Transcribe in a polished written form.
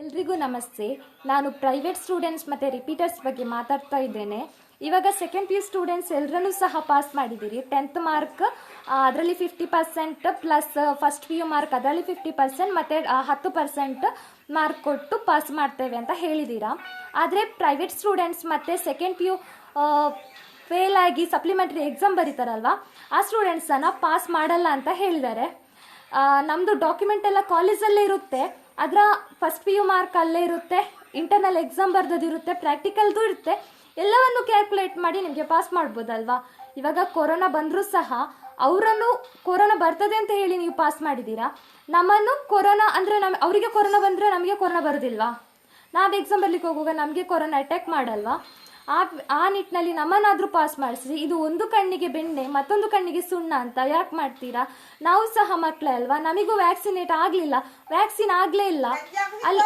ಎಲ್ರಿಗೂ ನಮಸ್ತೆ. ನಾನು ಪ್ರೈವೇಟ್ ಸ್ಟೂಡೆಂಟ್ಸ್ ಮತ್ತು ರಿಪೀಟರ್ಸ್ ಬಗ್ಗೆ ಮಾತಾಡ್ತಾ ಇದ್ದೇನೆ. ಇವಾಗ ಸೆಕೆಂಡ್ PU ಸ್ಟೂಡೆಂಟ್ಸ್ ಎಲ್ಲರನ್ನೂ ಸಹ ಪಾಸ್ ಮಾಡಿದ್ದೀರಿ. 10th ಮಾರ್ಕ್ ಅದರಲ್ಲಿ 50% ಪ್ಲಸ್ ಫಸ್ಟ್ PU ಮಾರ್ಕ್ ಅದರಲ್ಲಿ 50% ಮತ್ತು 10% ಮಾರ್ಕ್ ಕೊಟ್ಟು ಪಾಸ್ ಮಾಡ್ತೇವೆ ಅಂತ ಹೇಳಿದ್ದೀರಾ. ಆದರೆ ಪ್ರೈವೇಟ್ ಸ್ಟೂಡೆಂಟ್ಸ್ ಮತ್ತು ಸೆಕೆಂಡ್ PU ಫೇಲ್ ಆಗಿ ಸಪ್ಲಿಮೆಂಟ್ರಿ ಎಕ್ಸಾಮ್ ಬರೀತಾರಲ್ವ, ಆ ಸ್ಟೂಡೆಂಟ್ಸನ್ನು ಪಾಸ್ ಮಾಡಲ್ಲ ಅಂತ ಹೇಳಿದ್ದಾರೆ. ನಮ್ಮದು ಡಾಕ್ಯುಮೆಂಟ್ ಎಲ್ಲ ಕಾಲೇಜಲ್ಲೇ ಇರುತ್ತೆ, ಅದರ ಫಸ್ಟ್ PU ಮಾರ್ಕ್ ಅಲ್ಲೇ ಇರುತ್ತೆ, ಇಂಟರ್ನಲ್ ಎಕ್ಸಾಮ್ ಬರ್ದಿರುತ್ತೆ, ಪ್ರಾಕ್ಟಿಕಲ್ದು ಇರುತ್ತೆ. ಎಲ್ಲವನ್ನು ಕ್ಯಾಲ್ಕುಲೇಟ್ ಮಾಡಿ ನಿಮಗೆ ಪಾಸ್ ಮಾಡ್ಬೋದಲ್ವಾ. ಇವಾಗ ಕೊರೋನಾ ಬಂದರೂ ಸಹ ಅವರನ್ನು ಕೊರೋನಾ ಬರ್ತದೆ ಅಂತ ಹೇಳಿ ನೀವು ಪಾಸ್ ಮಾಡಿದ್ದೀರಾ. ನಮ್ಮನ್ನು ಕೊರೋನಾ ಅಂದರೆ ಅವರಿಗೆ ಕೊರೋನಾ ಬಂದರೆ ನಮಗೆ ಕೊರೋನಾ ಬರೋದಿಲ್ವಾ? ನಾವು ಎಕ್ಸಾಮ್ ಬರ್ಲಿಕ್ಕೆ ಹೋಗುವಾಗ ನಮಗೆ ಕೊರೋನಾ ಅಟ್ಯಾಕ್ ಮಾಡಲ್ವಾ? ಆ ನಿಟ್ಟಿನಲ್ಲಿ ನಮ್ಮನ್ನಾದರೂ ಪಾಸ್ ಮಾಡಿಸಿ. ಇದು ಒಂದು ಕಣ್ಣಿಗೆ ಬೆಣ್ಣೆ ಮತ್ತೊಂದು ಕಣ್ಣಿಗೆ ಸುಣ್ಣ ಅಂತ ಯಾಕೆ ಮಾಡ್ತೀರಾ? ನಾವು ಸಹ ಮಕ್ಕಳೇ ಅಲ್ವಾ, ನಮಗೂ ವ್ಯಾಕ್ಸಿನೇಟ್ ಆಗಲಿಲ್ಲ, ವ್ಯಾಕ್ಸಿನ್ ಆಗಲೇ ಇಲ್ಲ ಅಲ್ಲಿ